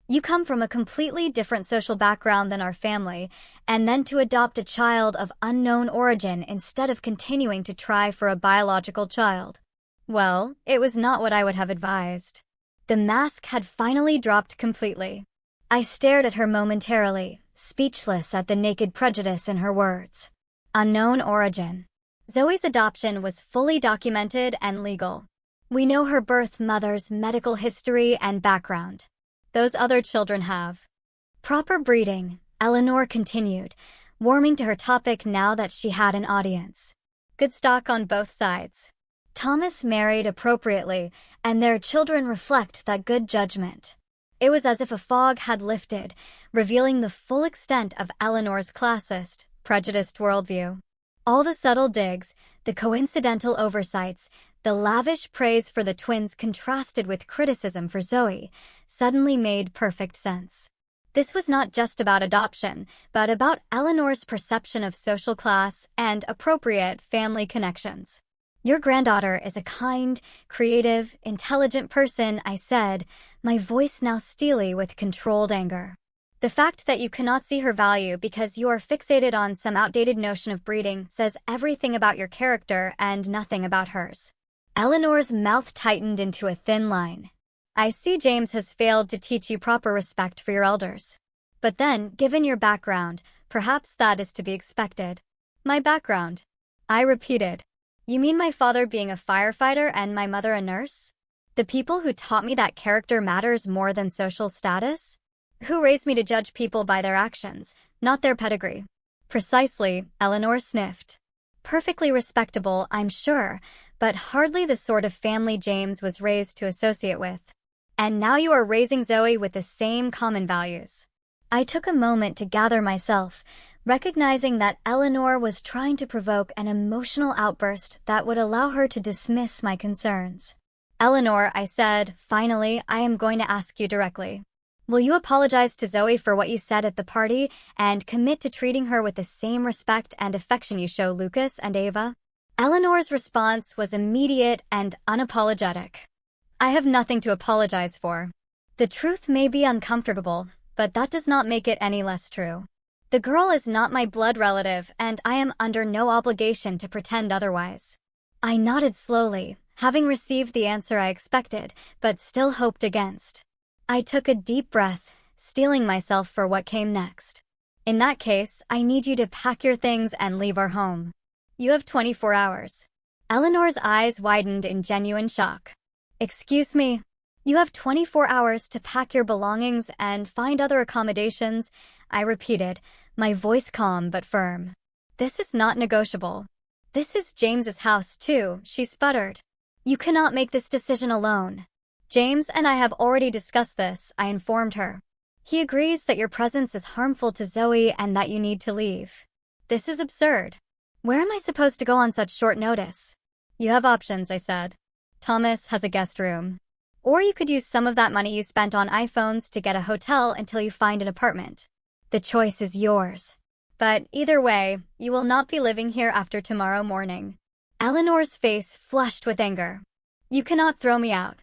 You come from a completely different social background than our family, and then to adopt a child of unknown origin instead of continuing to try for a biological child. Well, it was not what I would have advised. The mask had finally dropped completely. I stared at her momentarily, speechless at the naked prejudice in her words. Unknown origin. Zoe's adoption was fully documented and legal. We know her birth mother's medical history and background. Those other children have. Proper breeding, Eleanor continued, warming to her topic now that she had an audience. Good stock on both sides. Thomas married appropriately, and their children reflect that good judgment. It was as if a fog had lifted, revealing the full extent of Eleanor's classist, prejudiced worldview. All the subtle digs, the coincidental oversights, the lavish praise for the twins contrasted with criticism for Zoe, suddenly made perfect sense. This was not just about adoption, but about Eleanor's perception of social class and appropriate family connections. Your granddaughter is a kind, creative, intelligent person, I said, my voice now steely with controlled anger. The fact that you cannot see her value because you are fixated on some outdated notion of breeding says everything about your character and nothing about hers. Eleanor's mouth tightened into a thin line. I see James has failed to teach you proper respect for your elders. But then, given your background, perhaps that is to be expected. My background? I repeated. You mean my father being a firefighter and my mother a nurse? The people who taught me that character matters more than social status? Who raised me to judge people by their actions, not their pedigree? Precisely, Eleanor sniffed. Perfectly respectable, I'm sure, but hardly the sort of family James was raised to associate with. And now you are raising Zoe with the same common values. I took a moment to gather myself, recognizing that Eleanor was trying to provoke an emotional outburst that would allow her to dismiss my concerns. Eleanor, I said, finally, I am going to ask you directly. Will you apologize to Zoe for what you said at the party and commit to treating her with the same respect and affection you show Lucas and Ava? Eleanor's response was immediate and unapologetic. I have nothing to apologize for. The truth may be uncomfortable, but that does not make it any less true. The girl is not my blood relative, and I am under no obligation to pretend otherwise. I nodded slowly, having received the answer I expected, but still hoped against. I took a deep breath, steeling myself for what came next. In that case, I need you to pack your things and leave our home. You have 24 hours. Eleanor's eyes widened in genuine shock. Excuse me? You have 24 hours to pack your belongings and find other accommodations, I repeated, my voice calm but firm. This is not negotiable. This is James's house too, she sputtered. You cannot make this decision alone. James and I have already discussed this, I informed her. He agrees that your presence is harmful to Zoe and that you need to leave. This is absurd. Where am I supposed to go on such short notice? You have options, I said. Thomas has a guest room. Or you could use some of that money you spent on iPhones to get a hotel until you find an apartment. The choice is yours. But either way, you will not be living here after tomorrow morning. Eleanor's face flushed with anger. You cannot throw me out.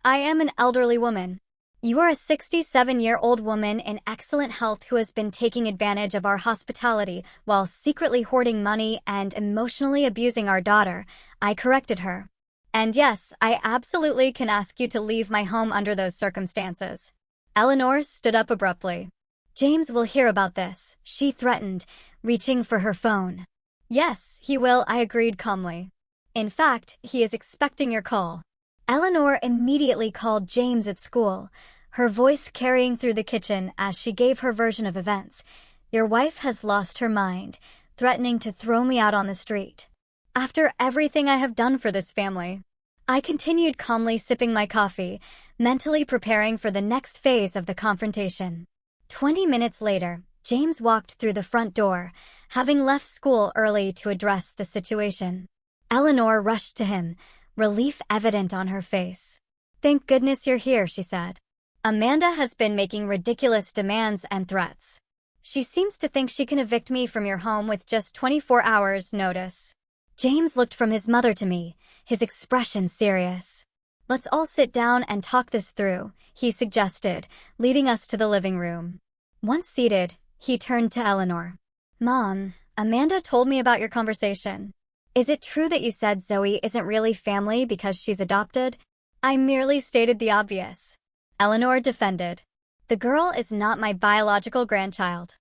I am an elderly woman. You are a 67-year-old woman in excellent health who has been taking advantage of our hospitality while secretly hoarding money and emotionally abusing our daughter, I corrected her. And yes, I absolutely can ask you to leave my home under those circumstances. Eleanor stood up abruptly. James will hear about this, she threatened, reaching for her phone. Yes, he will, I agreed calmly. In fact, he is expecting your call. Eleanor immediately called James at school, her voice carrying through the kitchen as she gave her version of events. Your wife has lost her mind, threatening to throw me out on the street. After everything I have done for this family. I continued calmly sipping my coffee, mentally preparing for the next phase of the confrontation. 20 minutes later, James walked through the front door, having left school early to address the situation. Eleanor rushed to him, relief evident on her face. Thank goodness you're here, she said. Amanda has been making ridiculous demands and threats. She seems to think she can evict me from your home with just 24 hours' notice. James looked from his mother to me, his expression serious. Let's all sit down and talk this through, he suggested, leading us to the living room. Once seated, he turned to Eleanor. Mom, Amanda told me about your conversation. Is it true that you said Zoe isn't really family because she's adopted? I merely stated the obvious. Eleanor defended. The girl is not my biological grandchild.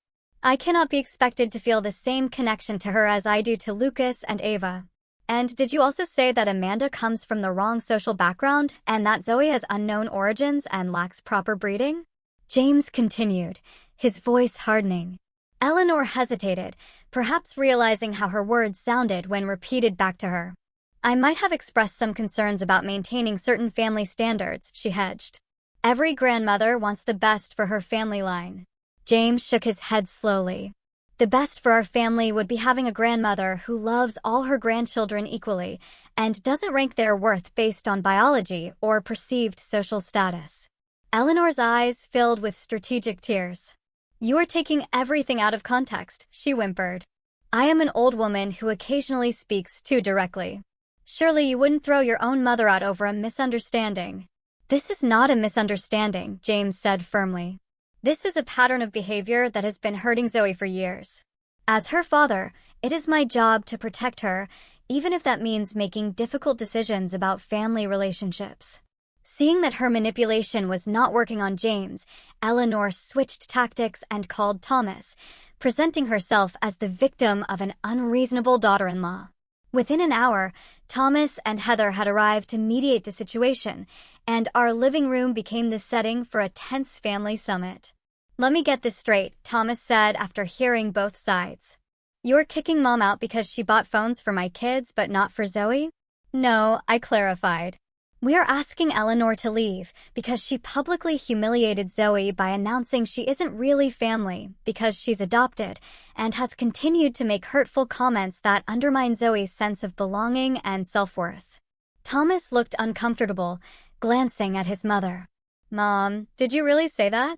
I cannot be expected to feel the same connection to her as I do to Lucas and Ava. And did you also say that Amanda comes from the wrong social background and that Zoe has unknown origins and lacks proper breeding? James continued, his voice hardening. Eleanor hesitated, perhaps realizing how her words sounded when repeated back to her. I might have expressed some concerns about maintaining certain family standards, she hedged. Every grandmother wants the best for her family line. James shook his head slowly. The best for our family would be having a grandmother who loves all her grandchildren equally and doesn't rank their worth based on biology or perceived social status. Eleanor's eyes filled with strategic tears. You are taking everything out of context, she whimpered. I am an old woman who occasionally speaks too directly. Surely you wouldn't throw your own mother out over a misunderstanding. This is not a misunderstanding, James said firmly. This is a pattern of behavior that has been hurting Zoe for years. As her father, it is my job to protect her, even if that means making difficult decisions about family relationships. Seeing that her manipulation was not working on James, Eleanor switched tactics and called Thomas, presenting herself as the victim of an unreasonable daughter-in-law. Within an hour, Thomas and Heather had arrived to mediate the situation, and our living room became the setting for a tense family summit. Let me get this straight, Thomas said after hearing both sides. You're kicking Mom out because she bought phones for my kids but not for Zoe? No, I clarified. We're asking Eleanor to leave because she publicly humiliated Zoe by announcing she isn't really family because she's adopted and has continued to make hurtful comments that undermine Zoe's sense of belonging and self-worth. Thomas looked uncomfortable, glancing at his mother. "Mom, did you really say that?"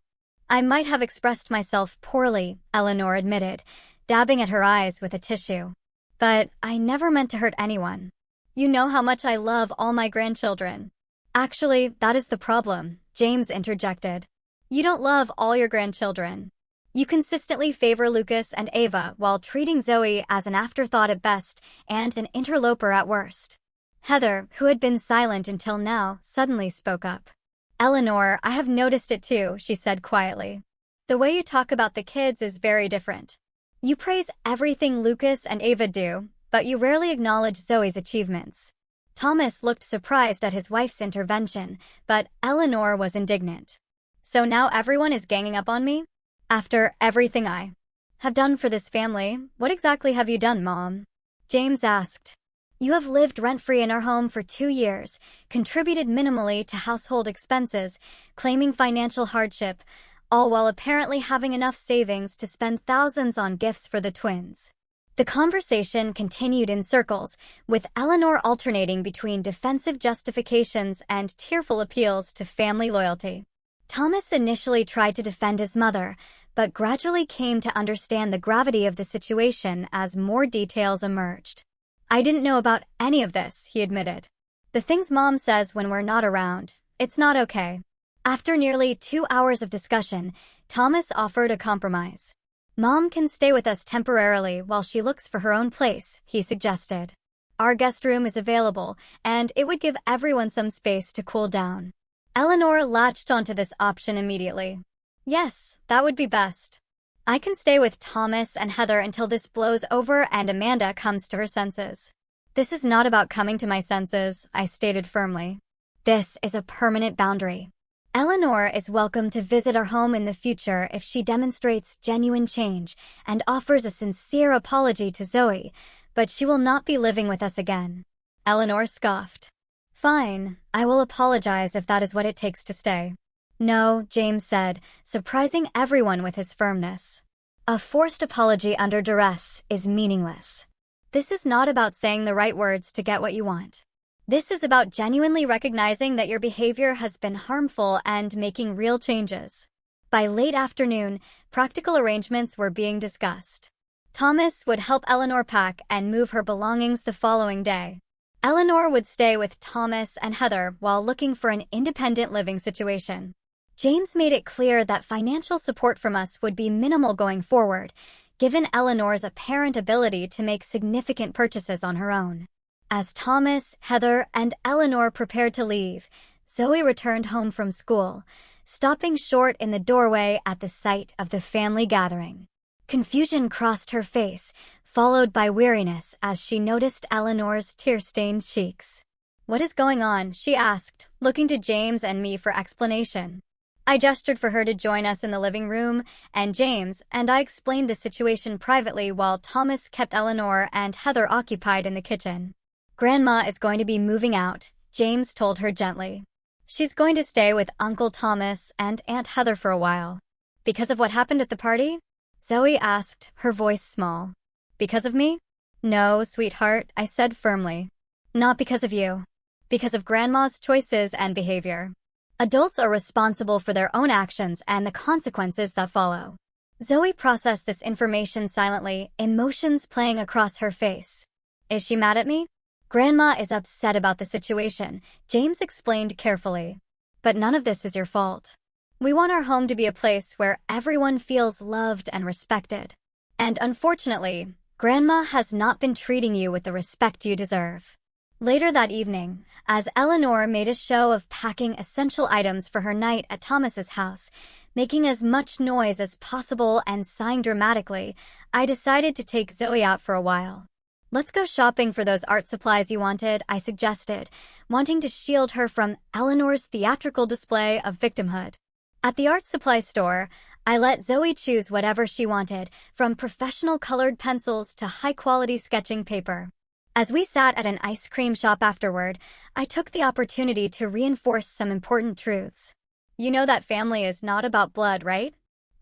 "I might have expressed myself poorly," Eleanor admitted, dabbing at her eyes with a tissue. "But I never meant to hurt anyone. You know how much I love all my grandchildren." "Actually, that is the problem," James interjected. "You don't love all your grandchildren. You consistently favor Lucas and Ava while treating Zoe as an afterthought at best and an interloper at worst." Heather, who had been silent until now, suddenly spoke up. "Eleanor, I have noticed it too," she said quietly. "The way you talk about the kids is very different. You praise everything Lucas and Ava do, but you rarely acknowledge Zoe's achievements." Thomas looked surprised at his wife's intervention, but Eleanor was indignant. "So now everyone is ganging up on me? After everything I have done for this family, what exactly have you done, Mom?" James asked. "You have lived rent-free in our home for 2 years, contributed minimally to household expenses, claiming financial hardship, all while apparently having enough savings to spend thousands on gifts for the twins." The conversation continued in circles, with Eleanor alternating between defensive justifications and tearful appeals to family loyalty. Thomas initially tried to defend his mother, but gradually came to understand the gravity of the situation as more details emerged. "I didn't know about any of this," he admitted. "The things Mom says when we're not around, it's not okay." After nearly 2 hours of discussion, Thomas offered a compromise. "Mom can stay with us temporarily while she looks for her own place," he suggested. "Our guest room is available, and it would give everyone some space to cool down." Eleanor latched onto this option immediately. "Yes, that would be best. I can stay with Thomas and Heather until this blows over and Amanda comes to her senses." "This is not about coming to my senses," I stated firmly. "This is a permanent boundary. Eleanor is welcome to visit our home in the future if she demonstrates genuine change and offers a sincere apology to Zoe, but she will not be living with us again." Eleanor scoffed. "Fine, I will apologize if that is what it takes to stay." "No," James said, surprising everyone with his firmness. "A forced apology under duress is meaningless. This is not about saying the right words to get what you want. This is about genuinely recognizing that your behavior has been harmful and making real changes." By late afternoon, practical arrangements were being discussed. Thomas would help Eleanor pack and move her belongings the following day. Eleanor would stay with Thomas and Heather while looking for an independent living situation. James made it clear that financial support from us would be minimal going forward, given Eleanor's apparent ability to make significant purchases on her own. As Thomas, Heather, and Eleanor prepared to leave, Zoe returned home from school, stopping short in the doorway at the sight of the family gathering. Confusion crossed her face, followed by weariness as she noticed Eleanor's tear-stained cheeks. "What is going on?" she asked, looking to James and me for explanation. I gestured for her to join us in the living room, and James and I explained the situation privately while Thomas kept Eleanor and Heather occupied in the kitchen. "Grandma is going to be moving out," James told her gently. "She's going to stay with Uncle Thomas and Aunt Heather for a while." "Because of what happened at the party?" Zoe asked, her voice small. "Because of me?" "No, sweetheart," I said firmly. "Not because of you. Because of Grandma's choices and behavior. Adults are responsible for their own actions and the consequences that follow." Zoe processed this information silently, emotions playing across her face. "Is she mad at me?" "Grandma is upset about the situation," James explained carefully. "But none of this is your fault. We want our home to be a place where everyone feels loved and respected. And unfortunately, Grandma has not been treating you with the respect you deserve." Later that evening, as Eleanor made a show of packing essential items for her night at Thomas's house, making as much noise as possible and sighing dramatically, I decided to take Zoe out for a while. "Let's go shopping for those art supplies you wanted," I suggested, wanting to shield her from Eleanor's theatrical display of victimhood. At the art supply store, I let Zoe choose whatever she wanted, from professional colored pencils to high-quality sketching paper. As we sat at an ice cream shop afterward, I took the opportunity to reinforce some important truths. You know that family is not about blood, right?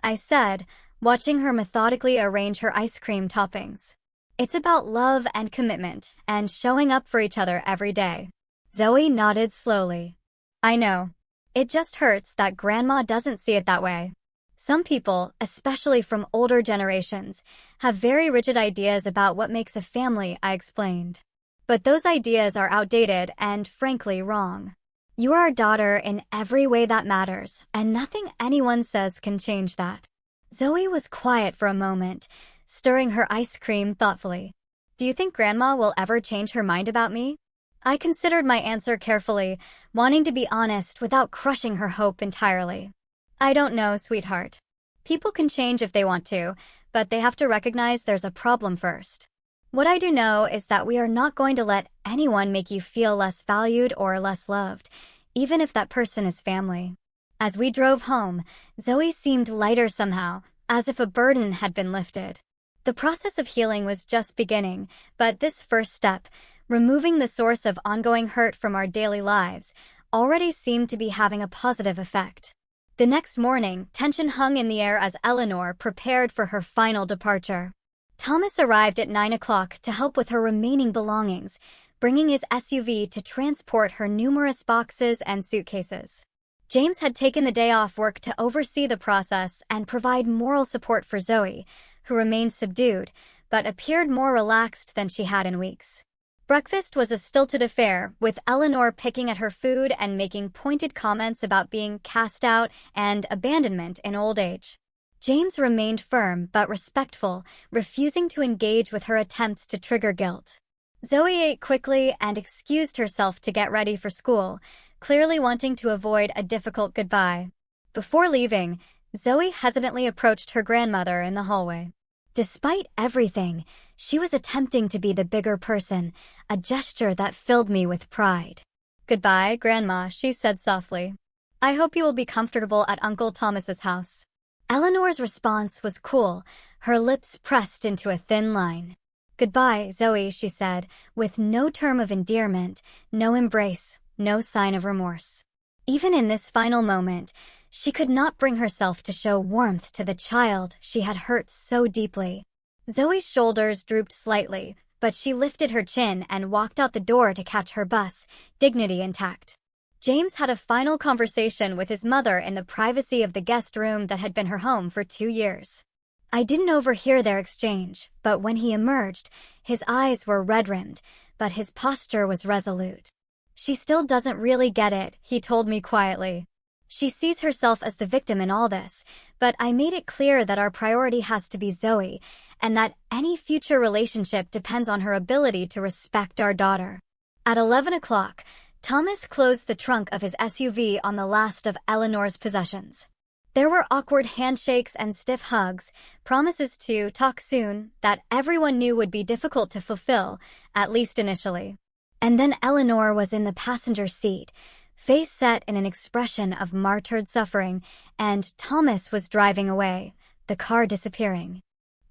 I said, watching her methodically arrange her ice cream toppings. It's about love and commitment, and showing up for each other every day. Zoe nodded slowly. I know. It just hurts that Grandma doesn't see it that way. Some people, especially from older generations, have very rigid ideas about what makes a family, I explained. But those ideas are outdated and, frankly, wrong. You are our daughter in every way that matters, and nothing anyone says can change that. Zoe was quiet for a moment, stirring her ice cream thoughtfully. Do you think Grandma will ever change her mind about me? I considered my answer carefully, wanting to be honest without crushing her hope entirely. I don't know, sweetheart. People can change if they want to, but they have to recognize there's a problem first. What I do know is that we are not going to let anyone make you feel less valued or less loved, even if that person is family. As we drove home, Zoe seemed lighter somehow, as if a burden had been lifted. The process of healing was just beginning, but this first step, removing the source of ongoing hurt from our daily lives, already seemed to be having a positive effect. The next morning, tension hung in the air as Eleanor prepared for her final departure. Thomas arrived at 9 o'clock to help with her remaining belongings, bringing his SUV to transport her numerous boxes and suitcases. James had taken the day off work to oversee the process and provide moral support for Zoe, who remained subdued, but appeared more relaxed than she had in weeks. Breakfast was a stilted affair, with Eleanor picking at her food and making pointed comments about being cast out and abandonment in old age. James remained firm but respectful, refusing to engage with her attempts to trigger guilt. Zoe ate quickly and excused herself to get ready for school, clearly wanting to avoid a difficult goodbye. Before leaving, Zoe hesitantly approached her grandmother in the hallway. Despite everything, she was attempting to be the bigger person, a gesture that filled me with pride. Goodbye, Grandma, she said softly. I hope you will be comfortable at Uncle Thomas's house. Eleanor's response was cool, her lips pressed into a thin line. Goodbye, Zoe, she said, with no term of endearment, no embrace, no sign of remorse. Even in this final moment, she could not bring herself to show warmth to the child she had hurt so deeply. Zoe's shoulders drooped slightly, but she lifted her chin and walked out the door to catch her bus, dignity intact. James had a final conversation with his mother in the privacy of the guest room that had been her home for 2 years. I didn't overhear their exchange, but when he emerged, his eyes were red-rimmed, but his posture was resolute. She still doesn't really get it, he told me quietly. She sees herself as the victim in all this, but I made it clear that our priority has to be Zoe, and that any future relationship depends on her ability to respect our daughter. At 11 o'clock, Thomas closed the trunk of his SUV on the last of Eleanor's possessions. There were awkward handshakes and stiff hugs, promises to talk soon that everyone knew would be difficult to fulfill, at least initially. And then Eleanor was in the passenger seat, face set in an expression of martyred suffering, and Thomas was driving away, the car disappearing.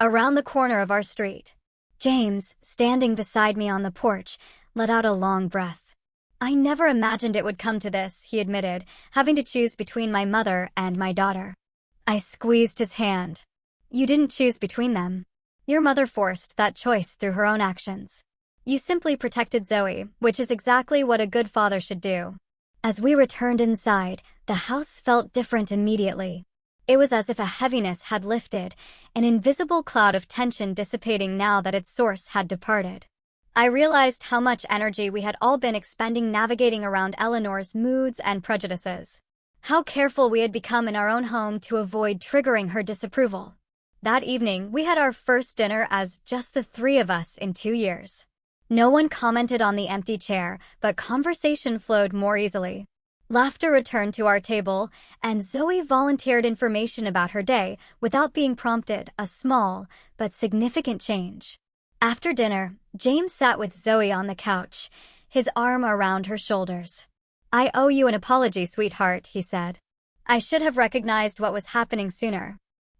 Around the corner of our street, James, standing beside me on the porch, let out a long breath. I never imagined it would come to this, he admitted, having to choose between my mother and my daughter. I squeezed his hand. You didn't choose between them. Your mother forced that choice through her own actions. You simply protected Zoe, which is exactly what a good father should do. As we returned inside, the house felt different immediately. It was as if a heaviness had lifted, an invisible cloud of tension dissipating now that its source had departed. I realized how much energy we had all been expending navigating around Eleanor's moods and prejudices. How careful we had become in our own home to avoid triggering her disapproval. That evening, we had our first dinner as just the 3 of us in 2 years. No one commented on the empty chair, but conversation flowed more easily. Laughter returned to our table, and Zoe volunteered information about her day without being prompted, a small but significant change. After dinner, James sat with Zoe on the couch, his arm around her shoulders. I owe you an apology, sweetheart, he said. I should have recognized what was happening sooner.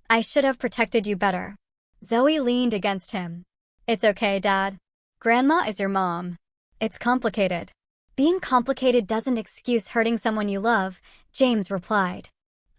I should have protected you better. Zoe leaned against him. It's okay, Dad. Grandma is your mom. It's complicated. Being complicated doesn't excuse hurting someone you love, James replied.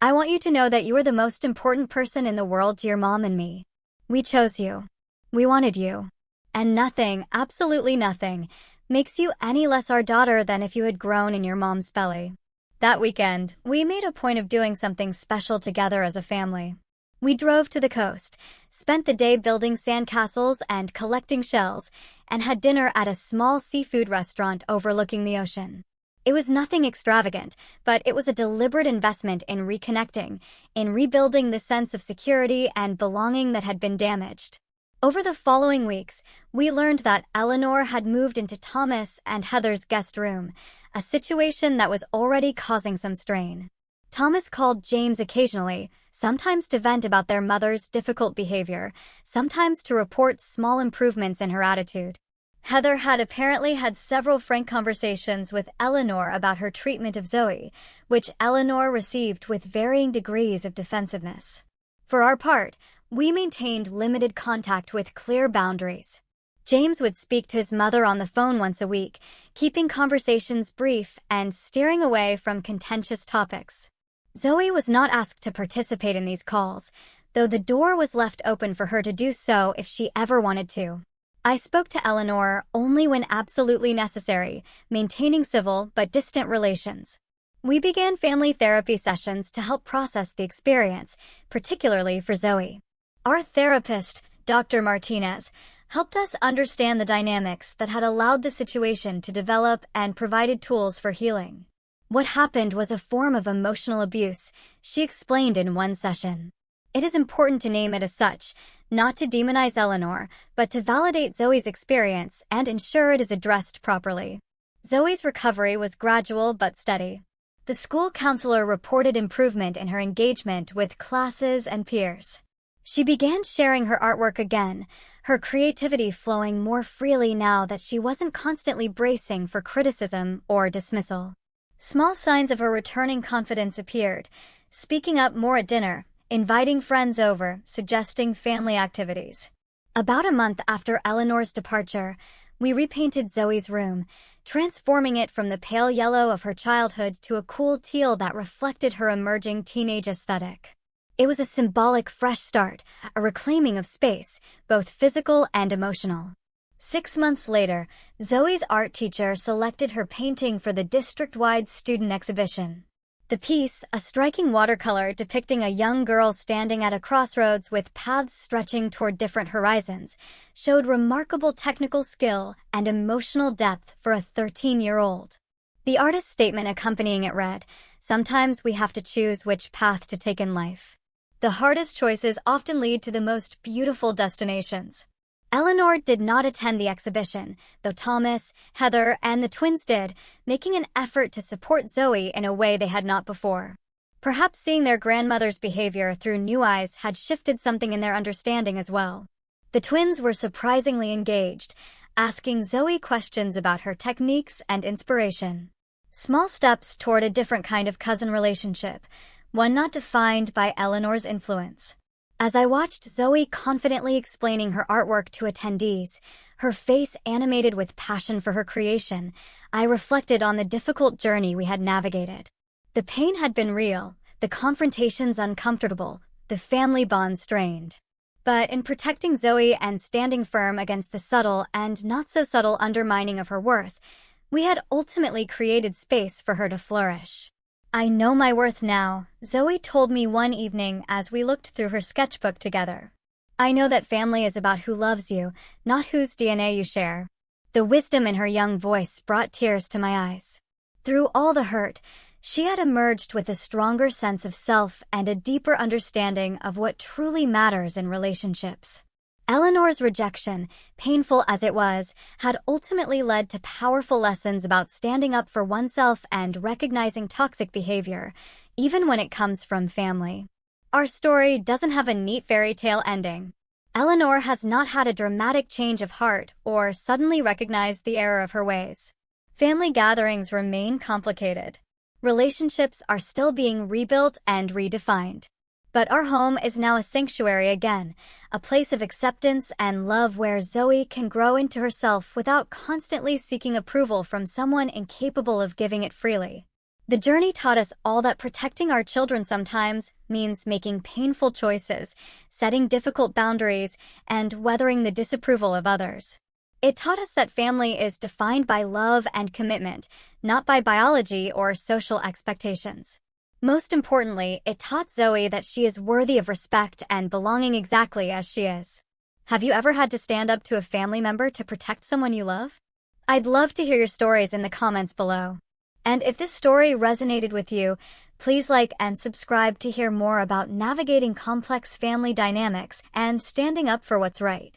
I want you to know that you are the most important person in the world to your mom and me. We chose you. We wanted you. And nothing, absolutely nothing, makes you any less our daughter than if you had grown in your mom's belly. That weekend, we made a point of doing something special together as a family. We drove to the coast, spent the day building sandcastles and collecting shells, and had dinner at a small seafood restaurant overlooking the ocean. It was nothing extravagant, but it was a deliberate investment in reconnecting, in rebuilding the sense of security and belonging that had been damaged. Over the following weeks, we learned that Eleanor had moved into Thomas and Heather's guest room, a situation that was already causing some strain. Thomas called James occasionally, sometimes to vent about their mother's difficult behavior, sometimes to report small improvements in her attitude. Heather had apparently had several frank conversations with Eleanor about her treatment of Zoe, which Eleanor received with varying degrees of defensiveness. For our part, we maintained limited contact with clear boundaries. James would speak to his mother on the phone once a week, keeping conversations brief and steering away from contentious topics. Zoe was not asked to participate in these calls, though the door was left open for her to do so if she ever wanted to. I spoke to Eleanor only when absolutely necessary, maintaining civil but distant relations. We began family therapy sessions to help process the experience, particularly for Zoe. Our therapist, Dr. Martinez, helped us understand the dynamics that had allowed the situation to develop and provided tools for healing. What happened was a form of emotional abuse, she explained in one session. It is important to name it as such, not to demonize Eleanor, but to validate Zoe's experience and ensure it is addressed properly. Zoe's recovery was gradual but steady. The school counselor reported improvement in her engagement with classes and peers. She began sharing her artwork again, her creativity flowing more freely now that she wasn't constantly bracing for criticism or dismissal. Small signs of her returning confidence appeared, speaking up more at dinner, inviting friends over, suggesting family activities. About a month after Eleanor's departure, we repainted Zoe's room, transforming it from the pale yellow of her childhood to a cool teal that reflected her emerging teenage aesthetic. It was a symbolic fresh start, a reclaiming of space, both physical and emotional. 6 months later, Zoe's art teacher selected her painting for the district-wide student exhibition. The piece, a striking watercolor depicting a young girl standing at a crossroads with paths stretching toward different horizons, showed remarkable technical skill and emotional depth for a 13-year-old. The artist's statement accompanying it read, "Sometimes we have to choose which path to take in life. The hardest choices often lead to the most beautiful destinations." Eleanor did not attend the exhibition, though Thomas, Heather, and the twins did, making an effort to support Zoe in a way they had not before. Perhaps seeing their grandmother's behavior through new eyes had shifted something in their understanding as well. The twins were surprisingly engaged, asking Zoe questions about her techniques and inspiration. Small steps toward a different kind of cousin relationship, one not defined by Eleanor's influence. As I watched Zoe confidently explaining her artwork to attendees, her face animated with passion for her creation, I reflected on the difficult journey we had navigated. The pain had been real, the confrontations uncomfortable, the family bond strained. But in protecting Zoe and standing firm against the subtle and not-so-subtle undermining of her worth, we had ultimately created space for her to flourish. "I know my worth now," Zoe told me one evening as we looked through her sketchbook together. "I know that family is about who loves you, not whose DNA you share." The wisdom in her young voice brought tears to my eyes. Through all the hurt, she had emerged with a stronger sense of self and a deeper understanding of what truly matters in relationships. Eleanor's rejection, painful as it was, had ultimately led to powerful lessons about standing up for oneself and recognizing toxic behavior, even when it comes from family. Our story doesn't have a neat fairy tale ending. Eleanor has not had a dramatic change of heart or suddenly recognized the error of her ways. Family gatherings remain complicated. Relationships are still being rebuilt and redefined. But our home is now a sanctuary again, a place of acceptance and love where Zoe can grow into herself without constantly seeking approval from someone incapable of giving it freely. The journey taught us all that protecting our children sometimes means making painful choices, setting difficult boundaries, and weathering the disapproval of others. It taught us that family is defined by love and commitment, not by biology or social expectations. Most importantly, it taught Zoe that she is worthy of respect and belonging exactly as she is. Have you ever had to stand up to a family member to protect someone you love? I'd love to hear your stories in the comments below. And if this story resonated with you, please like and subscribe to hear more about navigating complex family dynamics and standing up for what's right.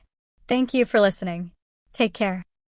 Thank you for listening. Take care.